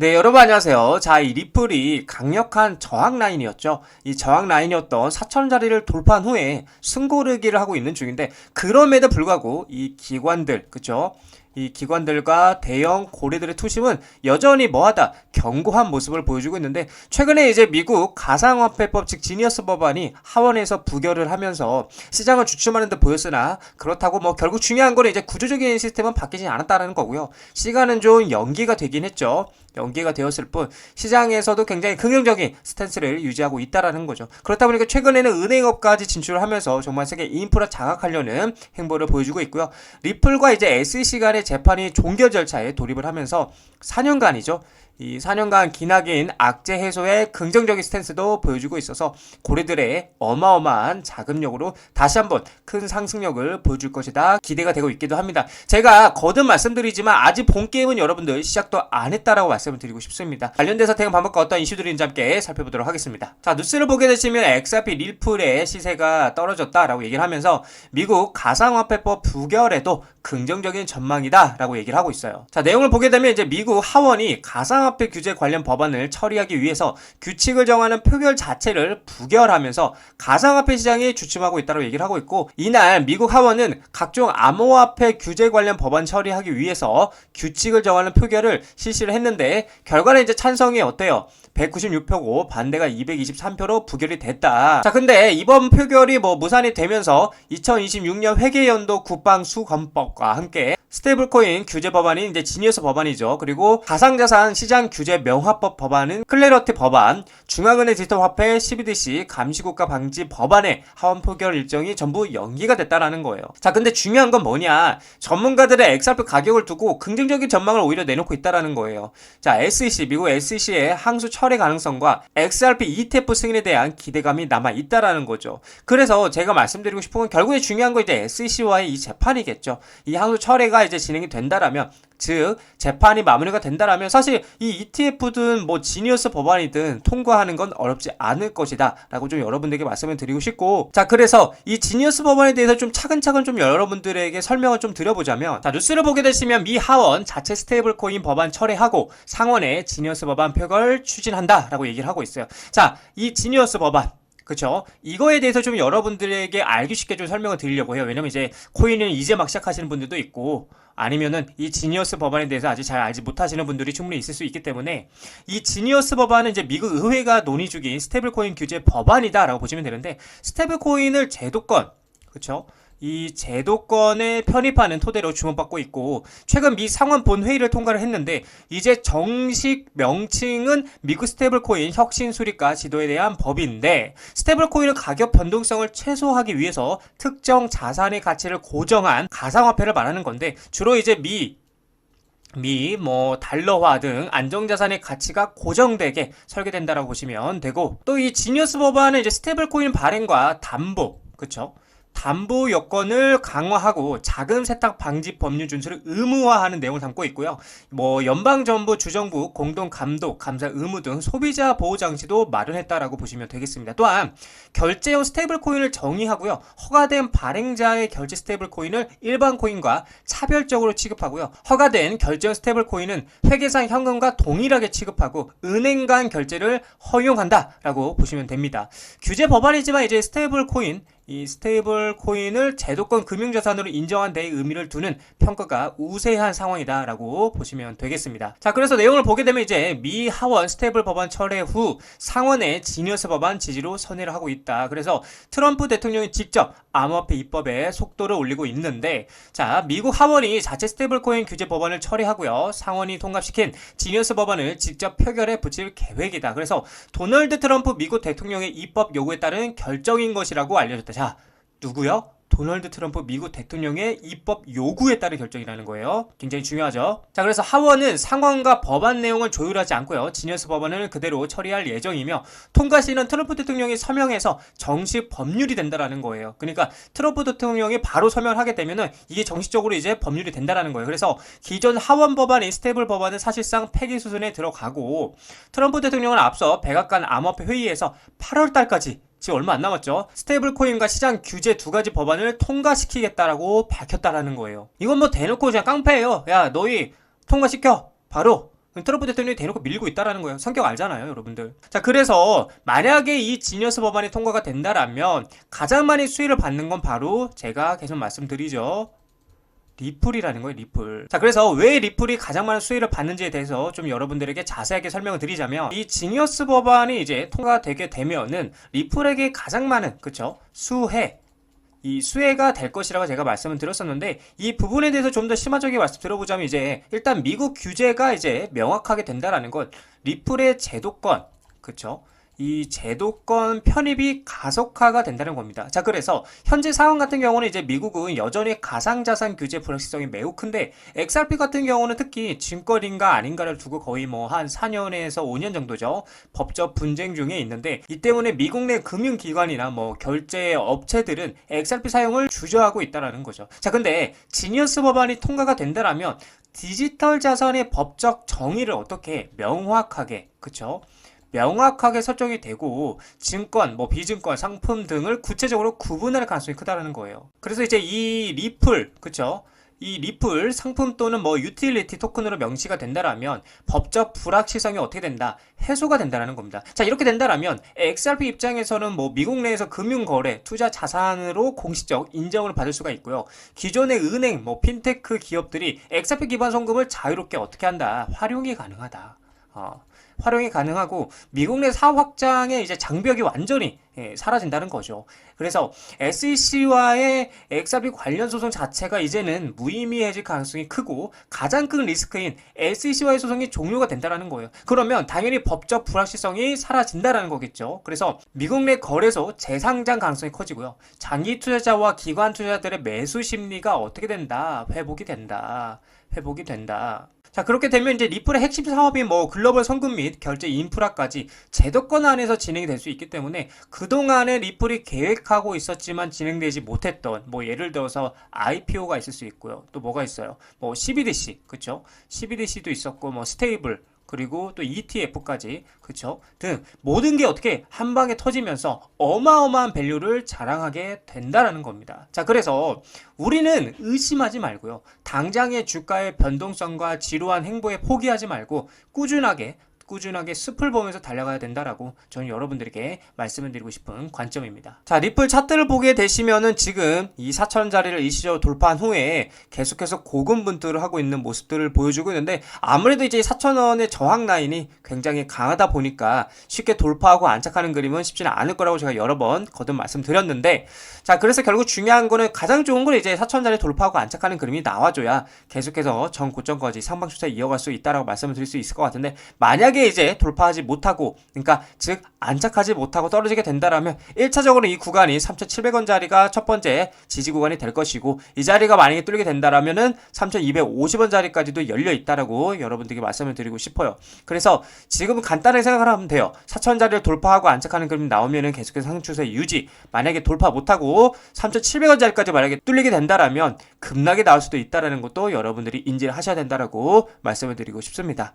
네, 여러분 안녕하세요. 자, 이 리플이 강력한 저항 라인이었죠. 이 저항 라인이었던 4,000자리를 돌파한 후에 승고르기를 하고 있는 중인데, 그럼에도 불구하고 이 기관들, 그쵸? 이 기관들과 대형 고래들의 투심은 여전히 뭐하다 견고한 모습을 보여주고 있는데, 최근에 이제 미국 가상화폐법 즉 지니어스 법안이 하원에서 부결을 하면서 시장을 주춤하는 듯 보였으나, 그렇다고 뭐 결국 중요한 거는 이제 구조적인 시스템은 바뀌지 않았다는 거고요. 시간은 좀 연기가 되긴 했죠. 연기가 되었을 뿐 시장에서도 굉장히 긍정적인 스탠스를 유지하고 있다라는 거죠. 그렇다 보니까 최근에는 은행업까지 진출을 하면서 정말 세계 인프라 장악하려는 행보를 보여주고 있고요. 리플과 이제 SEC 간의 재판이 종결 절차에 돌입을 하면서 4년간이죠. 이 4년간 기나긴 악재 해소의 긍정적인 스탠스도 보여주고 있어서 고래들의 어마어마한 자금력으로 다시 한번 큰 상승력을 보여줄 것이다 기대가 되고 있기도 합니다. 제가 거듭 말씀드리지만 아직 본 게임은 여러분들 시작도 안 했다라고 말씀을 드리고 싶습니다. 관련돼서 태양 반복과 어떤 이슈들이 있는지 함께 살펴보도록 하겠습니다. 자, 뉴스를 보게 되시면 XRP 리플의 시세가 떨어졌다라고 얘기를 하면서 미국 가상화폐법 부결에도 긍정적인 전망이다 라고 얘기를 하고 있어요. 자, 내용을 보게 되면 이제 미국 하원이 가상화폐 규제 관련 법안을 처리하기 위해서 규칙을 정하는 표결 자체를 부결하면서 가상화폐 시장이 주춤하고 있다고 얘기를 하고 있고, 이날 미국 하원은 각종 암호화폐 규제 관련 법안 처리하기 위해서 규칙을 정하는 표결을 실시를 했는데, 결과는 이제 찬성이 어때요? 196표고 반대가 223표로 부결이 됐다. 자, 근데 이번 표결이 무산이 되면서 2026년 회계연도 국방수검법과 함께 스테이블코인 규제 법안인 이제 지니어스 법안이죠. 그리고 가상자산 시장 규제 명화법 법안은 클래러티 법안, 중앙은행 디지털 화폐 CBDC 감시국가 방지 법안의 하원 표결 일정이 전부 연기가 됐다라는 거예요. 자, 근데 중요한 건 뭐냐? 전문가들의 XRP 가격을 두고 긍정적인 전망을 오히려 내놓고 있다라는 거예요. 자, SEC, 미국 SEC의 항소 철회 가능성과 XRP ETF 승인에 대한 기대감이 남아 있다라는 거죠. 그래서 제가 말씀드리고 싶은 건 결국에 중요한 건 이제 SEC와의 이 재판이겠죠. 이 항소 철회가 이제 진행이 된다라면, 즉 재판이 마무리가 된다라면 사실 이 ETF든 지니어스 법안이든 통과하는 건 어렵지 않을 것이다 라고 좀 여러분들에게 말씀을 드리고 싶고, 자, 그래서 이 지니어스 법안에 대해서 좀 차근차근 좀 여러분들에게 설명을 좀 드려보자면, 자, 뉴스를 보게 되시면 미 하원 자체 스테이블 코인 법안 철회하고 상원의 지니어스 법안 표결 추진한다 라고 얘기를 하고 있어요. 자, 이 지니어스 법안, 그쵸? 이거에 대해서 좀 여러분들에게 알기 쉽게 좀 설명을 드리려고 해요. 왜냐면 이제 코인을 이제 막 시작하시는 분들도 있고, 아니면은 이 지니어스 법안에 대해서 아직 잘 알지 못하시는 분들이 충분히 있을 수 있기 때문에, 이 지니어스 법안은 이제 미국 의회가 논의 중인 스테이블코인 규제 법안이다라고 보시면 되는데, 스테이블코인을 제도권, 그쵸? 이 제도권에 편입하는 토대로 주목받고 있고, 최근 미 상원 본회의를 통과를 했는데, 이제 정식 명칭은 미국 스테이블코인 혁신수립과 지도에 대한 법인데, 스테이블코인은 가격 변동성을 최소화하기 위해서 특정 자산의 가치를 고정한 가상화폐를 말하는 건데, 주로 이제 달러화 등 안정자산의 가치가 고정되게 설계된다라고 보시면 되고, 또 이 지니어스 법안은 이제 스테이블코인 발행과 담보, 그쵸? 담보 여건을 강화하고 자금 세탁 방지 법률 준수를 의무화하는 내용을 담고 있고요. 연방정부, 주정부 공동 감독, 감사 의무 등 소비자 보호 장치도 마련했다라고 보시면 되겠습니다. 또한 결제용 스테이블 코인을 정의하고요. 허가된 발행자의 결제 스테이블 코인을 일반 코인과 차별적으로 취급하고요. 허가된 결제용 스테이블 코인은 회계상 현금과 동일하게 취급하고 은행 간 결제를 허용한다라고 보시면 됩니다. 규제 법안이지만 이제 스테이블 코인, 이 스테이블 코인을 제도권 금융자산으로 인정한 데에 의미를 두는 평가가 우세한 상황이다라고 보시면 되겠습니다. 자, 그래서 내용을 보게 되면 이제 미 하원 스테이블 법안 철회 후 상원의 지니어스 법안 지지로 선회를 하고 있다. 그래서 트럼프 대통령이 직접 암호화폐 입법에 속도를 올리고 있는데, 자, 미국 하원이 자체 스테이블 코인 규제 법안을 처리하고요. 상원이 통과시킨 지니어스 법안을 직접 표결에 붙일 계획이다. 그래서 도널드 트럼프 미국 대통령의 입법 요구에 따른 결정인 것이라고 알려졌다. 자, 누구요? 도널드 트럼프 미국 대통령의 입법 요구에 따른 결정이라는 거예요. 굉장히 중요하죠. 자, 그래서 하원은 상원과 법안 내용을 조율하지 않고요. 지니어스 법안을 그대로 처리할 예정이며, 통과 시는 트럼프 대통령이 서명해서 정식 법률이 된다라는 거예요. 그러니까 트럼프 대통령이 바로 서명을 하게 되면은 이게 정식적으로 이제 법률이 된다라는 거예요. 그래서 기존 하원 법안인 스테이블 법안은 사실상 폐기 수순에 들어가고, 트럼프 대통령은 앞서 백악관 암호화폐 회의에서 8월 달까지 지금 얼마 안 남았죠. 스테이블 코인과 시장 규제 두 가지 법안을 통과시키겠다라고 밝혔다라는 거예요. 이건 대놓고 그냥 깡패예요. 야, 너희 통과시켜. 바로 트럼프 대통령이 대놓고 밀고 있다라는 거예요. 성격 알잖아요, 여러분들. 자, 그래서 만약에 이 지니어스 법안이 통과가 된다라면 가장 많이 수혜를 받는 건 바로 제가 계속 말씀드리죠. 리플이라는 거예요, 리플. 자, 그래서 왜 리플이 가장 많은 수혜를 받는지에 대해서 좀 여러분들에게 자세하게 설명을 드리자면, 이 지니어스 법안이 이제 통과되게 되면은 리플에게 가장 많은, 그쵸? 이 수혜가 될 것이라고 제가 말씀을 드렸었는데, 이 부분에 대해서 좀 더 심화적인 말씀 들어보자면, 이제 일단 미국 규제가 이제 명확하게 된다라는 것, 리플의 제도권, 그쵸? 이 제도권 편입이 가속화가 된다는 겁니다. 자, 그래서 현재 상황 같은 경우는 이제 미국은 여전히 가상자산 규제 불확실성이 매우 큰데, XRP 같은 경우는 특히 증권인가 아닌가를 두고 거의 뭐 한 4년에서 5년 정도죠. 법적 분쟁 중에 있는데, 이 때문에 미국 내 금융기관이나 뭐 결제 업체들은 XRP 사용을 주저하고 있다라는 거죠. 자, 근데 지니어스 법안이 통과가 된다라면 디지털 자산의 법적 정의를 어떻게 명확하게, 그쵸? 명확하게 설정이 되고 증권, 뭐 비증권, 상품 등을 구체적으로 구분할 가능성이 크다라는 거예요. 그래서 이제 이 리플, 그쵸? 이 리플 상품 또는 뭐 유틸리티 토큰으로 명시가 된다라면 법적 불확실성이 어떻게 된다? 해소가 된다라는 겁니다. 자, 이렇게 된다라면 XRP 입장에서는 뭐 미국 내에서 금융거래, 투자 자산으로 공식적 인정을 받을 수가 있고요. 기존의 은행, 뭐 핀테크 기업들이 XRP 기반 송금을 자유롭게 어떻게 한다? 활용이 가능하다. 활용이 가능하고 미국 내 사업 확장의 이제 장벽이 완전히 사라진다는 거죠. 그래서 SEC와의 XRP 관련 소송 자체가 이제는 무의미해질 가능성이 크고 가장 큰 리스크인 SEC와의 소송이 종료가 된다는 거예요. 그러면 당연히 법적 불확실성이 사라진다는 거겠죠. 그래서 미국 내 거래소 재상장 가능성이 커지고요. 장기 투자자와 기관 투자자들의 매수 심리가 어떻게 된다? 회복이 된다. 자, 그렇게 되면 이제 리플의 핵심 사업인 뭐 글로벌 송금 및 결제 인프라까지 제도권 안에서 진행이 될 수 있기 때문에 그동안에 리플이 계획하고 있었지만 진행되지 못했던 뭐 예를 들어서 IPO가 있을 수 있고요. 또 뭐가 있어요? 뭐 CBDC, 그쵸? CBDC도 있었고 뭐 스테이블, 그리고 또 ETF까지, 그쵸? 등 모든 게 어떻게 한 방에 터지면서 어마어마한 밸류를 자랑하게 된다라는 겁니다. 자, 그래서 우리는 의심하지 말고요. 당장의 주가의 변동성과 지루한 행보에 포기하지 말고 꾸준하게 숲을 보면서 달려가야 된다라고 저는 여러분들에게 말씀을 드리고 싶은 관점입니다. 자, 리플 차트를 보게 되시면은 지금 이 4,000원짜리를 일시적으로 돌파한 후에 계속해서 고군분투를 하고 있는 모습들을 보여주고 있는데, 아무래도 이제 4,000원의 저항 라인이 굉장히 강하다 보니까 쉽게 돌파하고 안착하는 그림은 쉽지는 않을 거라고 제가 여러 번 거듭 말씀드렸는데, 자, 그래서 결국 중요한 거는 가장 좋은 건 이제 4,000원짜리 돌파하고 안착하는 그림이 나와줘야 계속해서 전 고점까지 상방 추세 이어갈 수 있다라고 말씀을 드릴 수 있을 것 같은데, 만약에 이제 돌파하지 못하고, 그러니까 즉 안착하지 못하고 떨어지게 된다라면 1차적으로 이 구간이 3,700원짜리가 첫 번째 지지 구간이 될 것이고, 이 자리가 만약에 뚫리게 된다라면은 3,250원짜리까지도 열려 있다라고 여러분들에게 말씀을 드리고 싶어요. 그래서 지금은 간단하게 생각을 하면 돼요. 4,000원짜리를 돌파하고 안착하는 그림이 나오면은 계속해서 상승 추세 유지. 만약에 돌파 못하고 3,700원짜리까지 만약에 뚫리게 된다라면 급락이 나올 수도 있다라는 것도 여러분들이 인지를 하셔야 된다라고 말씀을 드리고 싶습니다.